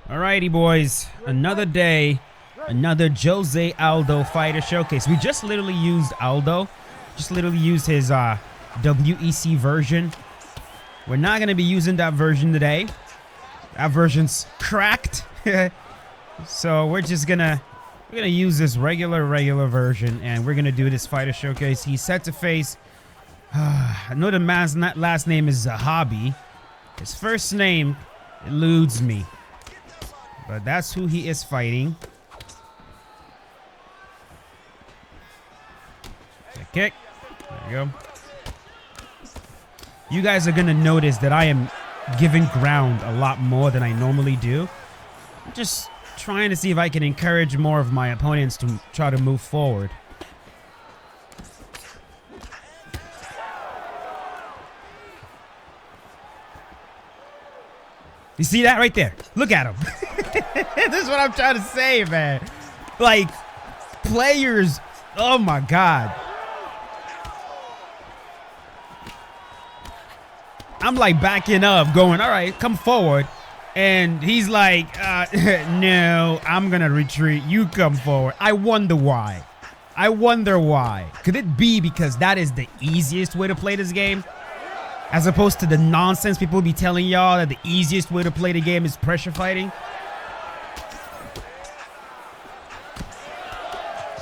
Alrighty, boys. Another day, another Jose Aldo fighter showcase. We just literally used Aldo. Just literally used his WEC version. We're not going to be using that version today. That version's cracked. So we're just gonna use this regular version, and we're gonna do this fighter showcase. He's set to face. I know the man's last name is Zahabi. His first name eludes me, but that's who he is fighting. A kick. There you go. You guys are gonna notice that I am giving ground a lot more than I normally do. I'm just trying to see if I can encourage more of my opponents to try to move forward. You see that right there? Look at him. This is what I'm trying to say, man. Like, players, oh my God. I'm like backing up, going, all right, come forward. And he's like, no, I'm going to retreat. You come forward. I wonder why. I wonder why. Could it be because that is the easiest way to play this game? As opposed to the nonsense people be telling y'all that the easiest way to play the game is pressure fighting?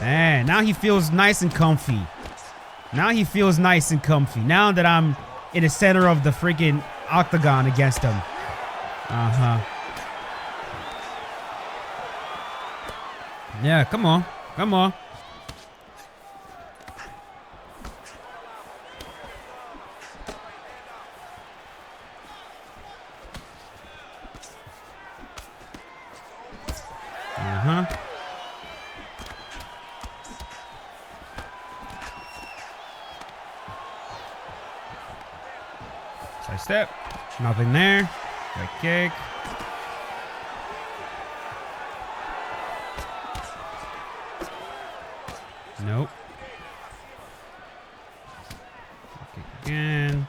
Man, now he feels nice and comfy. Now he feels nice and comfy. Now that I'm in the center of the freaking octagon against him. Yeah, come on. Come on. Side step. Nothing there. Right kick. Nope. Kick again.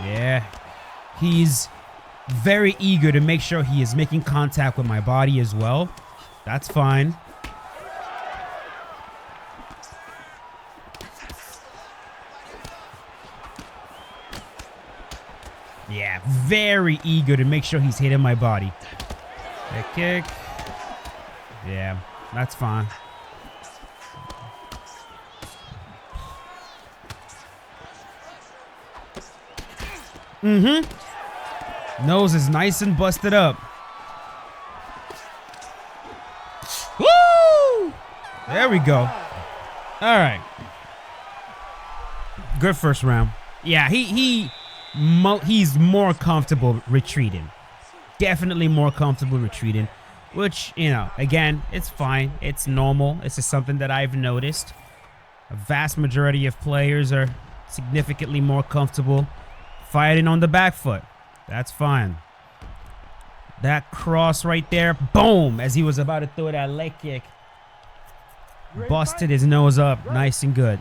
Yeah. He's very eager to make sure he is making contact with my body as well. That's fine. Yeah, very eager to make sure he's hitting my body. That kick. Yeah, that's fine. Nose is nice and busted up. Woo! There we go. All right. Good first round. Yeah, he's more comfortable retreating. Definitely more comfortable retreating, which, you know, again, it's fine. It's normal. It's just something that I've noticed. A vast majority of players are significantly more comfortable fighting on the back foot. That's fine. That cross right there, boom, as he was about to throw that leg kick, busted his nose up nice and good.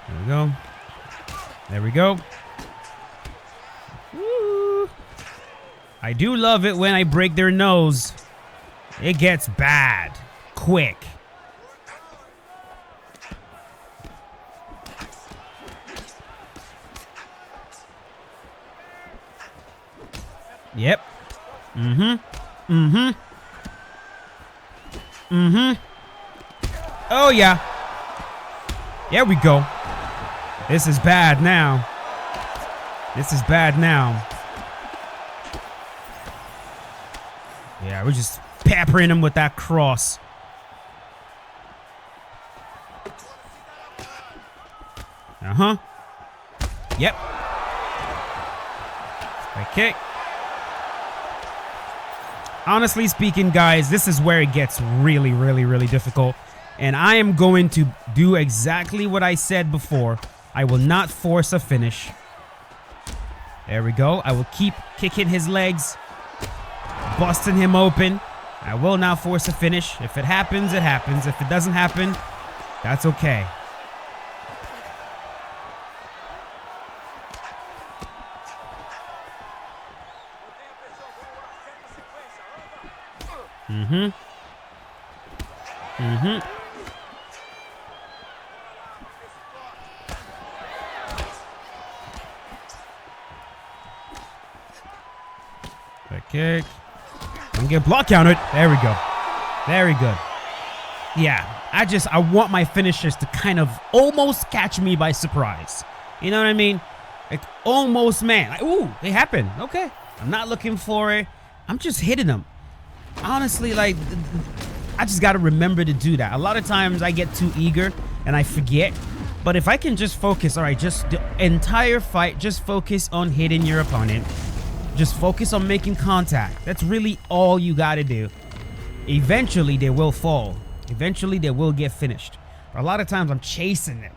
There we go. There we go. Woo. I do love it when I break their nose. It gets bad quick. Yep. Oh, yeah. There we go. This is bad now. This is bad now. Yeah, we're just peppering him with that cross. Yep. Right kick. Honestly speaking, guys, this is where it gets really difficult. And I am going to do exactly what I said before. I will not force a finish. There we go. I will keep kicking his legs, busting him open. I will not force a finish. If it happens, it happens. If it doesn't happen, that's okay. Mm-hmm. Mm-hmm. Back kick. And get block countered. There we go. Very good. Yeah, I want my finishers to kind of almost catch me by surprise. You know what I mean? Like almost, man. Like, ooh, it happened. Okay. I'm not looking for it. I'm just hitting them. Honestly, like, I just got to remember to do that. A lot of times I get too eager and I forget. But if I can just focus, all right, just the entire fight, just focus on hitting your opponent. Just focus on making contact. That's really all you got to do. Eventually, they will fall. Eventually, they will get finished. But a lot of times, I'm chasing them.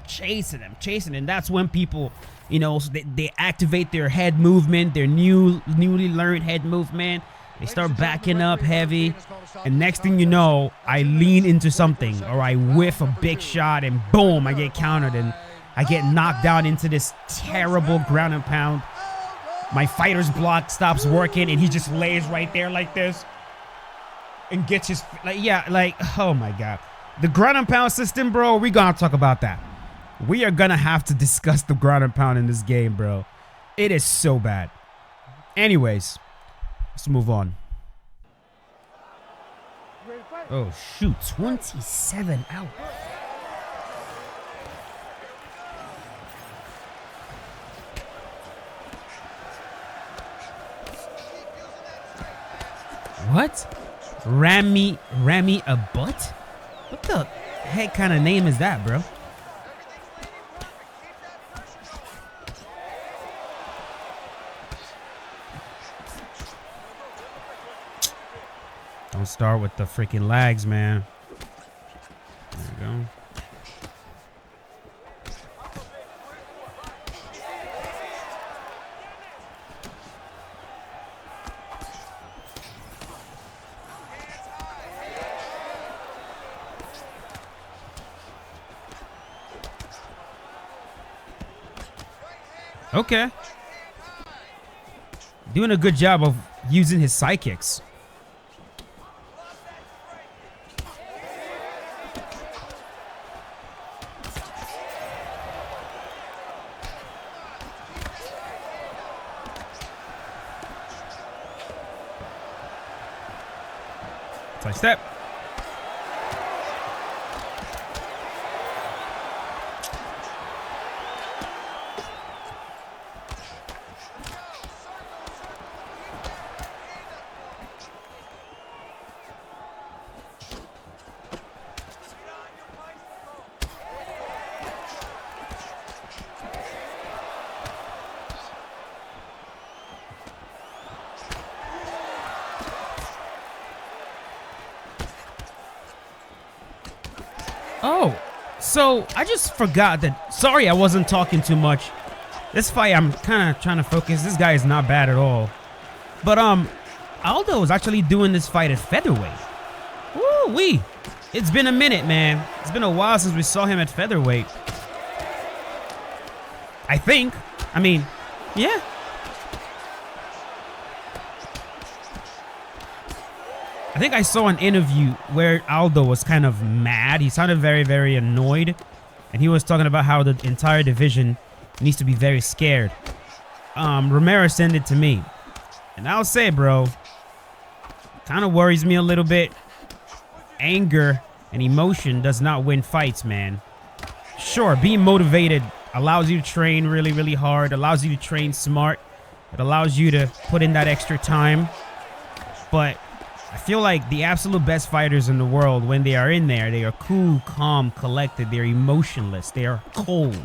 And that's when people, you know, they activate their head movement, their newly learned head movement. They start backing up heavy. And next thing you know, I lean into something or I whiff a big shot and boom, I get countered and I get knocked down into this terrible ground and pound. My fighter's block stops working and he just lays right there like this and gets his, like, yeah, like, oh my God. The ground and pound system, bro, we're going to talk about that. We are going to have to discuss the ground and pound in this game, bro. It is so bad. Anyways, let's move on. Oh, shoot. 27 out. What? Rami a butt? What the heck kind of name is that, bro? Don't start with the freaking lags, man. There we go. Okay. Doing a good job of using his sidekicks. Side step. Oh, so I just forgot that. Sorry, I wasn't talking too much. This fight, I'm kind of trying to focus. This guy is not bad at all. But Aldo is actually doing this fight at featherweight. Woo-wee. It's been a minute, man. It's been a while since we saw him at featherweight. I think. I mean, yeah. I think I saw an interview where Aldo was kind of mad. He sounded very, very annoyed. And he was talking about how the entire division needs to be very scared. Romero sent it to me. And I'll say, bro, kind of worries me a little bit. Anger and emotion does not win fights, man. Sure, being motivated allows you to train really, really hard. Allows you to train smart. It allows you to put in that extra time. But I feel like the absolute best fighters in the world, when they are in there, they are cool, calm, collected. They're emotionless. They are cold.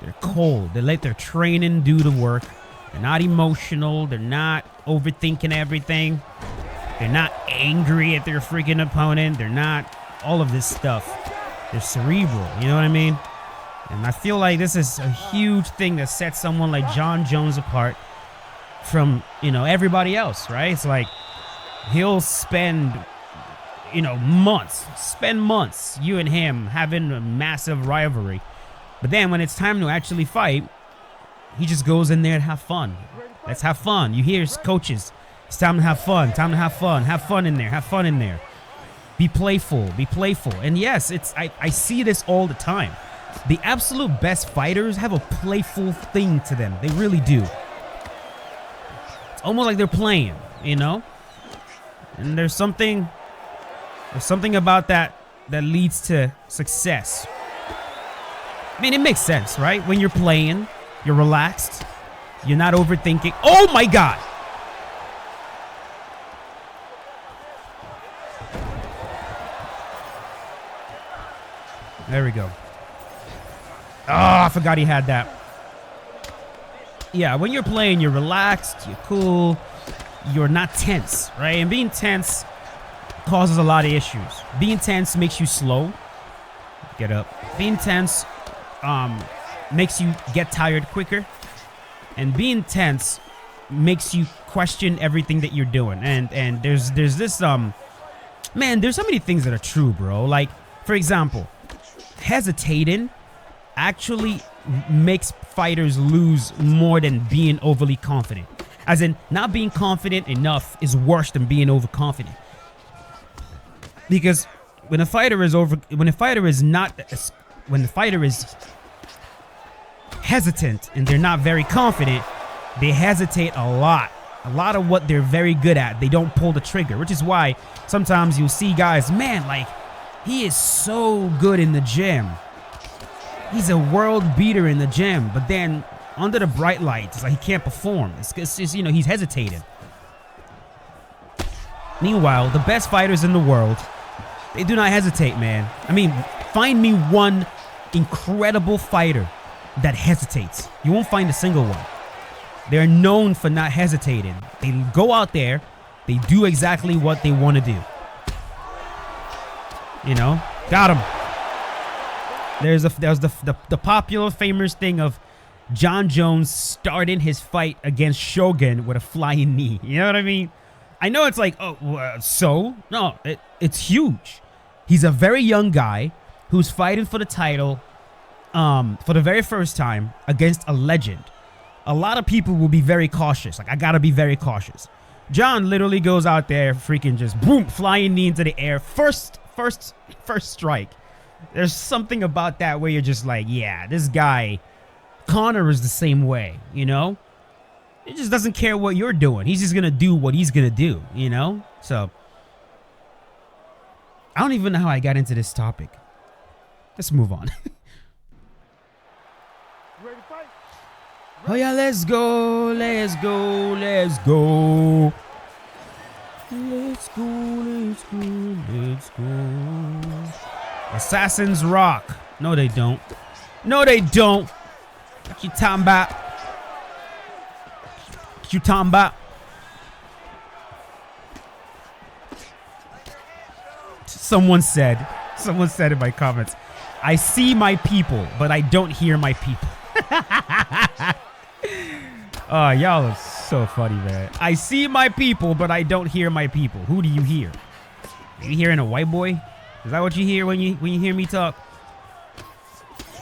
They're cold. They let their training do the work. They're not emotional. They're not overthinking everything. They're not angry at their freaking opponent. They're not all of this stuff. They're cerebral. You know what I mean? And I feel like this is a huge thing that sets someone like John Jones apart from, you know, everybody else, right? It's like, he'll spend, you know, months, you and him having a massive rivalry. But then when it's time to actually fight, he just goes in there to have fun. Let's have fun. You hear his coaches It's time to have fun. Time to have fun. Have fun in there. Have fun in there. Be playful. Be playful. And yes, I see this all the time. The absolute best fighters have a playful thing to them. They really do. It's almost like they're playing, you know? And there's something about that leads to success. I mean, it makes sense, right? When you're playing, you're relaxed. You're not overthinking. Oh my God! There we go. Oh, I forgot he had that. Yeah, when you're playing, you're relaxed, you're cool, you're not tense, right? And being tense causes a lot of issues. Being tense makes you slow. Get up. Being tense makes you get tired quicker. And being tense makes you question everything that you're doing. And there's this man, there's so many things that are true, bro. Like, for example, hesitating actually makes fighters lose more than being overly confident. As in, not being confident enough is worse than being overconfident. Because when a fighter is hesitant and they're not very confident, they hesitate a lot. A lot of what they're very good at, they don't pull the trigger, which is why sometimes you'll see guys, man, like, he is so good in the gym. He's a world beater in the gym, but then under the bright lights, it's like he can't perform. It's just, you know, he's hesitating. Meanwhile, the best fighters in the world, they do not hesitate, man. I mean, find me one incredible fighter that hesitates. You won't find a single one. They're known for not hesitating. They go out there, they do exactly what they want to do. You know, got him. There's the popular famous thing of John Jones starting his fight against Shogun with a flying knee. You know what I mean? I know it's like, oh, so? No, it's huge. He's a very young guy who's fighting for the title for the very first time against a legend. A lot of people will be very cautious. Like, I gotta be very cautious. John literally goes out there, freaking just boom, flying knee into the air. First strike. There's something about that where you're just like, yeah, this guy, Connor is the same way, you know? He just doesn't care what you're doing. He's just gonna do what he's gonna do, you know? So, I don't even know how I got into this topic. Let's move on. Ready to fight? Oh yeah, let's go, let's go, let's go. Let's go, let's go, let's go. Assassins rock. No, they don't. No, they don't. What you talking about? What you talking about? Someone said in my comments, I see my people, but I don't hear my people. Oh, y'all are so funny, man. I see my people, but I don't hear my people. Who do you hear? Are you hearing a white boy? Is that what you hear when you hear me talk?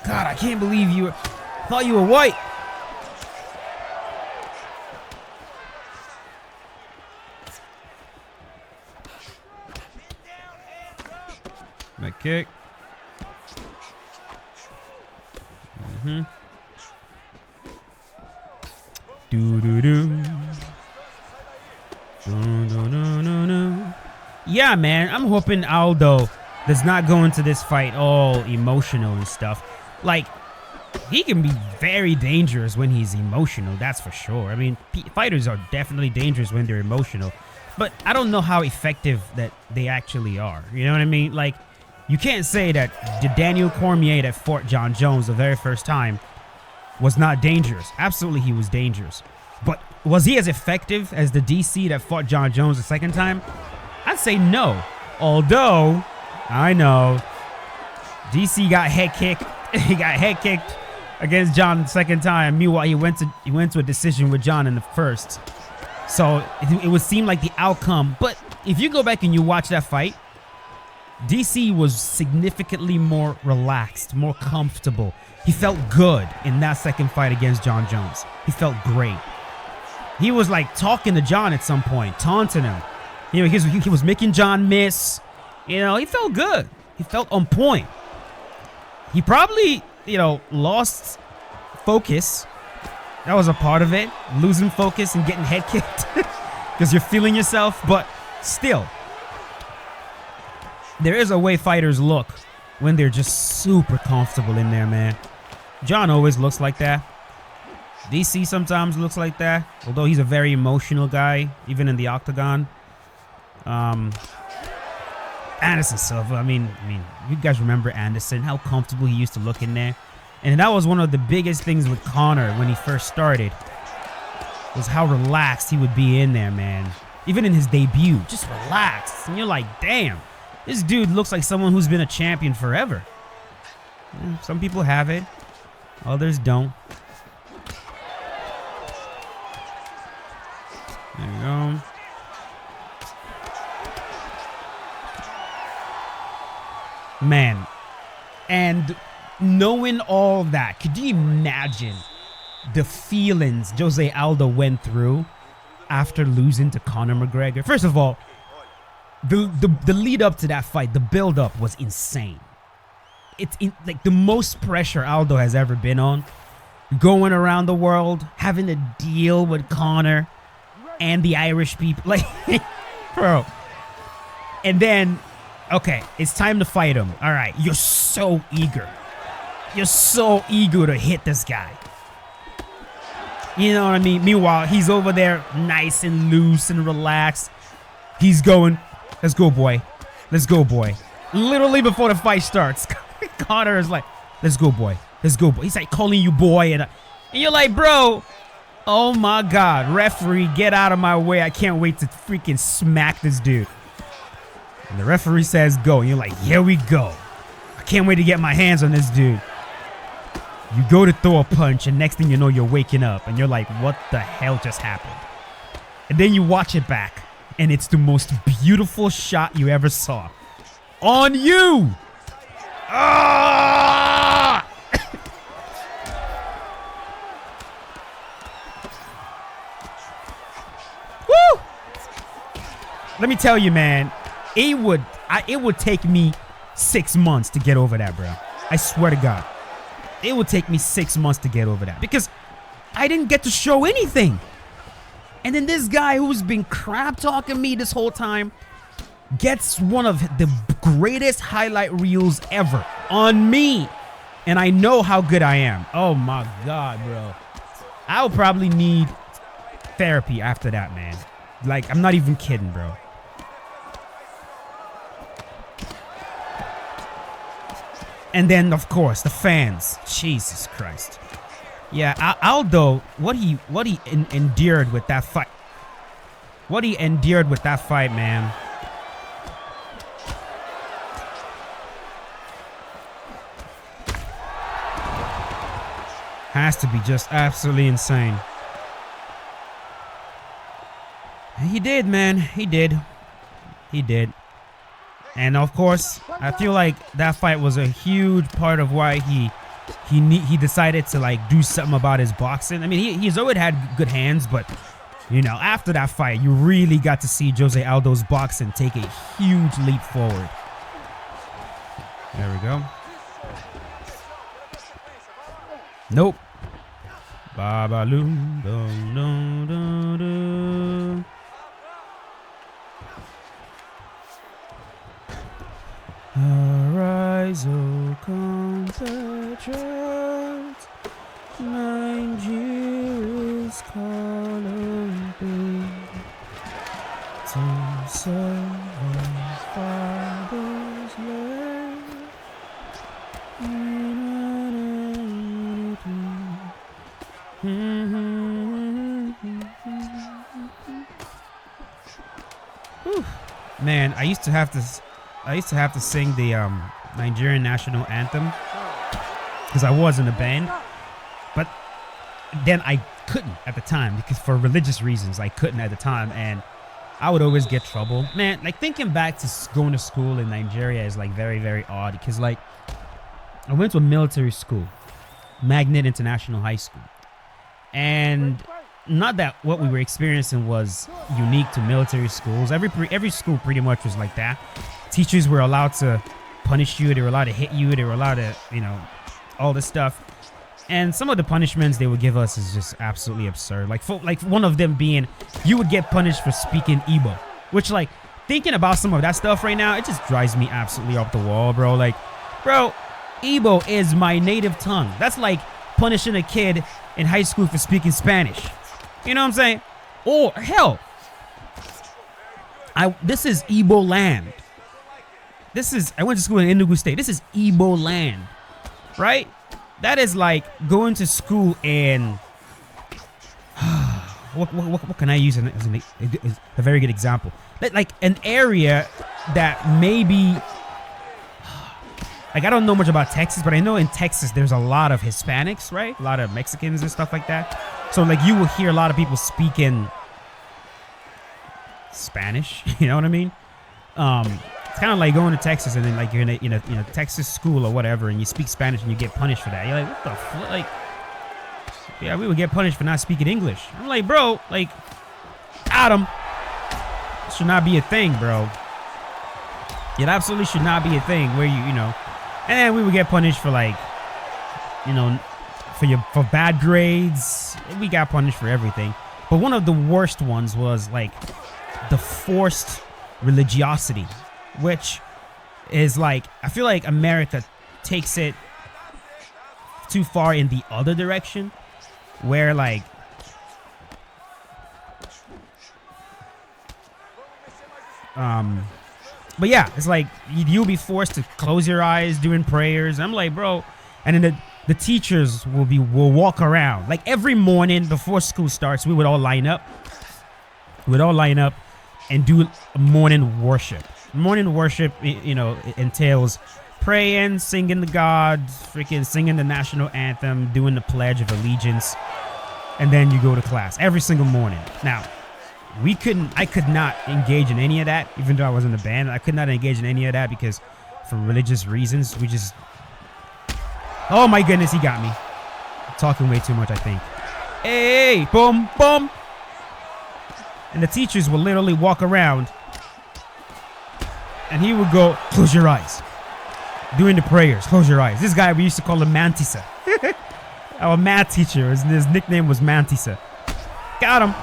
God, I can't believe you thought you were white. My kick. Do-do-do. Do-do-do-do-do. Yeah, man, I'm hoping Aldo does not go into this fight all emotional and stuff. Like, he can be very dangerous when he's emotional, that's for sure. I mean, fighters are definitely dangerous when they're emotional. But I don't know how effective that they actually are. You know what I mean? Like, you can't say that the Daniel Cormier that fought John Jones the very first time was not dangerous. Absolutely, he was dangerous. But was he as effective as the DC that fought John Jones the second time? I'd say no. Although, I know, DC got head kicked. He got head kicked against John the second time. Meanwhile, he went to a decision with John in the first. So it would seem like the outcome. But if you go back and you watch that fight, DC was significantly more relaxed, more comfortable. He felt good in that second fight against John Jones. He felt great. He was like talking to John at some point, taunting him. You know, he was making John miss. You know, he felt good. He felt on point. He probably, you know, lost focus. That was a part of it. Losing focus and getting head kicked because you're feeling yourself. But still, there is a way fighters look when they're just super comfortable in there, man. John always looks like that. DC sometimes looks like that, although he's a very emotional guy, even in the octagon. Anderson Silva, I mean, you guys remember Anderson, how comfortable he used to look in there. And that was one of the biggest things with Conor when he first started, was how relaxed he would be in there, man. Even in his debut, just relaxed. And you're like, damn, this dude looks like someone who's been a champion forever. Yeah, some people have it, others don't. There you go. Man, and knowing all that, could you imagine the feelings Jose Aldo went through after losing to Conor McGregor? First of all, the lead up to that fight, the build up was insane. It's like the most pressure Aldo has ever been on, going around the world, having to deal with Conor and the Irish people, like, bro. And then, okay, it's time to fight him. All right, you're so eager. You're so eager to hit this guy. You know what I mean? Meanwhile, he's over there nice and loose and relaxed. He's going, let's go, boy. Let's go, boy. Literally before the fight starts, Conor is like, let's go, boy. Let's go, boy. He's like calling you boy. And you're like, bro, oh my God, referee, get out of my way. I can't wait to freaking smack this dude. And the referee says go. And you're like, here we go. I can't wait to get my hands on this dude. You go to throw a punch, and next thing you know, you're waking up. And you're like, what the hell just happened? And then you watch it back, and it's the most beautiful shot you ever saw. On you! Ah! Woo! Let me tell you, man, it would take me 6 months to get over that, bro. I swear to God. It would take me 6 months to get over that because I didn't get to show anything. And then this guy who's been crap talking me this whole time gets one of the greatest highlight reels ever on me. And I know how good I am. Oh my God, bro. I'll probably need therapy after that, man. Like, I'm not even kidding, bro. And then, of course, the fans. Jesus Christ. Yeah, Aldo, what he endured with that fight. What he endured with that fight, man. Has to be just absolutely insane. He did, man. He did. He did. And of course, I feel like that fight was a huge part of why he decided to like do something about his boxing. I mean, he's always had good hands, but you know, after that fight, you really got to see Jose Aldo's boxing take a huge leap forward. There we go. Nope. Ba-ba-loom, dum, dum, dum, dum. Arise, O compatriots, Nigeria's calling to serve our father's land. Man, I used to have to sing the Nigerian national anthem because I was in a band, but then I couldn't at the time because for religious reasons I couldn't at the time, and I would always get trouble. Man, like thinking back to going to school in Nigeria is like very, very odd because like I went to a military school, Magnet International High School, and not that what we were experiencing was unique to military schools. Every school pretty much was like that. Teachers were allowed to punish you. They were allowed to hit you. They were allowed to, all this stuff. And some of the punishments they would give us is just absolutely absurd. Like one of them being, you would get punished for speaking Igbo, which, like, thinking about some of that stuff right now, it just drives me absolutely up the wall, bro. Like, bro, Igbo is my native tongue. That's like punishing a kid in high school for speaking Spanish. You know what I'm saying? Or hell, this is Igbo land. I went to school in Enugu State. This is Igbo land, right? That is like going to school in what can I use as a very good example? Like an area that maybe, like, I don't know much about Texas, but I know in Texas there's a lot of Hispanics, right? A lot of Mexicans and stuff like that. So, like, you will hear a lot of people speaking Spanish. You know what I mean? It's kind of like going to Texas and then, like, you're in a Texas school or whatever, and you speak Spanish and you get punished for that. You're like, what the fuck? Like, yeah, we would get punished for not speaking English. I'm like, bro, like, Adam, this should not be a thing, bro. It absolutely should not be a thing where and then we would get punished for, like, for bad grades. We got punished for everything. But one of the worst ones was, like, the forced religiosity, which is, like, I feel like America takes it too far in the other direction, where, like, but yeah, it's like you'll be forced to close your eyes during prayers. I'm like, bro, and then the teachers will walk around, like, every morning before school starts. We would all line up. And do morning worship. Morning worship, it entails praying, singing to God, freaking singing the national anthem, doing the Pledge of Allegiance, and then you go to class every single morning. Now, I could not engage in any of that, even though I was in the band. I could not engage in any of that because, for religious reasons, oh my goodness, he got me. I'm talking way too much, I think. Hey, boom, boom. And the teachers would literally walk around and he would go, close your eyes. Doing the prayers, close your eyes. This guy, we used to call him Mantisa. Our math teacher, his nickname was Mantisa. Got him.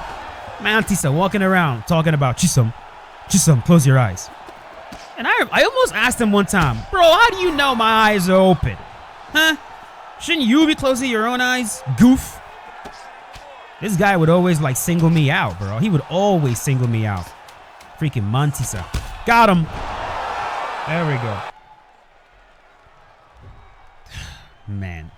Mantisa walking around talking about Chisum, close your eyes. And I almost asked him one time, bro, how do you know my eyes are open? Huh? Shouldn't you be closing your own eyes, goof? This guy would always, like, single me out, bro. He would always single me out. Freaking Mantisa. Got him. There we go. Man.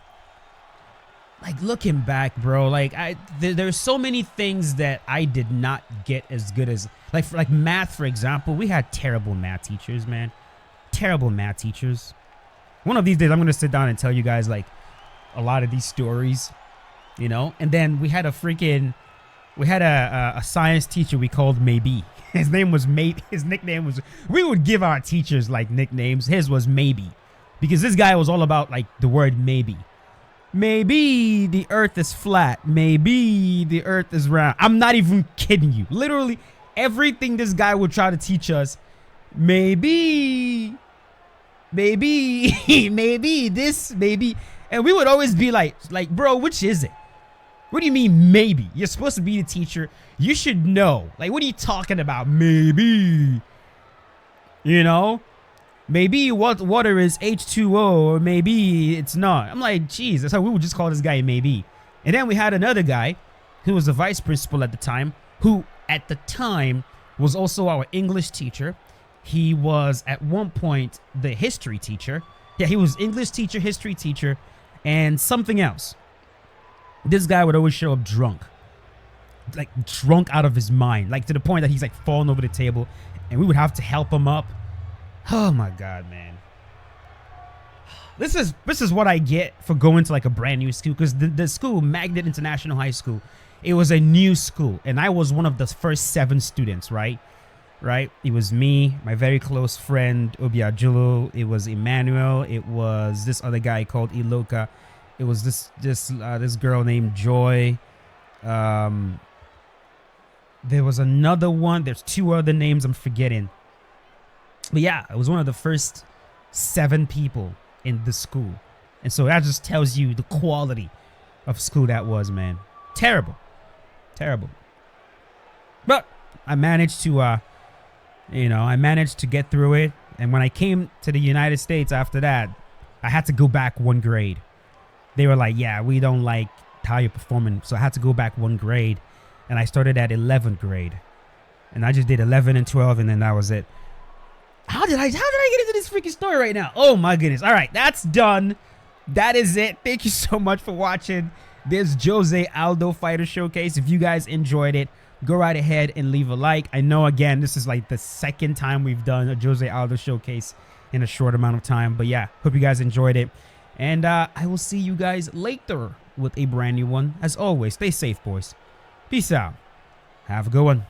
Like, looking back, bro, like, there's so many things that I did not get as good as, like math, for example. We had terrible math teachers, man. Terrible math teachers. One of these days, I'm going to sit down and tell you guys, like, a lot of these stories. And then we had a science teacher we called Maybe. His name was Maybe. His nickname was, we would give our teachers, like, nicknames. His was Maybe, because this guy was all about, like, the word maybe. Maybe the earth is flat. Maybe the earth is round. I'm not even kidding you. Literally everything this guy would try to teach us. Maybe this, maybe. And we would always be like, bro, which is it? What do you mean maybe? You're supposed to be the teacher. You should know. Like, what are you talking about? Maybe. Maybe water is H2O, or maybe it's not. I'm like, geez, that's how we would just call this guy Maybe. And then we had another guy who was the vice principal at the time, who at the time was also our English teacher. He was at one point the history teacher. Yeah, he was English teacher, history teacher, and something else. This guy would always show up drunk. Like, drunk out of his mind. Like, to the point that he's, like, falling over the table, and we would have to help him up. Oh my God, man. This is what I get for going to, like, a brand new school, because the school, Magnet International High School, it was a new school, and I was one of the first 7 students, right? It was me, my very close friend Obiajulo. It was Emmanuel. It was this other guy called Iloka. It was this girl named Joy. There was another one. There's 2 other names I'm forgetting. But yeah, it was one of the first 7 people in the school. And so that just tells you the quality of school that was, man. Terrible. Terrible. But I managed to, I managed to get through it. And when I came to the United States after that, I had to go back 1 grade. They were like, yeah, we don't like how you're performing. So I had to go back 1 grade. And I started at 11th grade. And I just did 11 and 12, and then that was it. How did I get into this freaking story right now? Oh, my goodness. All right, that's done. That is it. Thank you so much for watching this Jose Aldo Fighter Showcase. If you guys enjoyed it, go right ahead and leave a like. I know, again, this is like the 2nd time we've done a Jose Aldo Showcase in a short amount of time. But yeah, hope you guys enjoyed it. And I will see you guys later with a brand new one. As always, stay safe, boys. Peace out. Have a good one.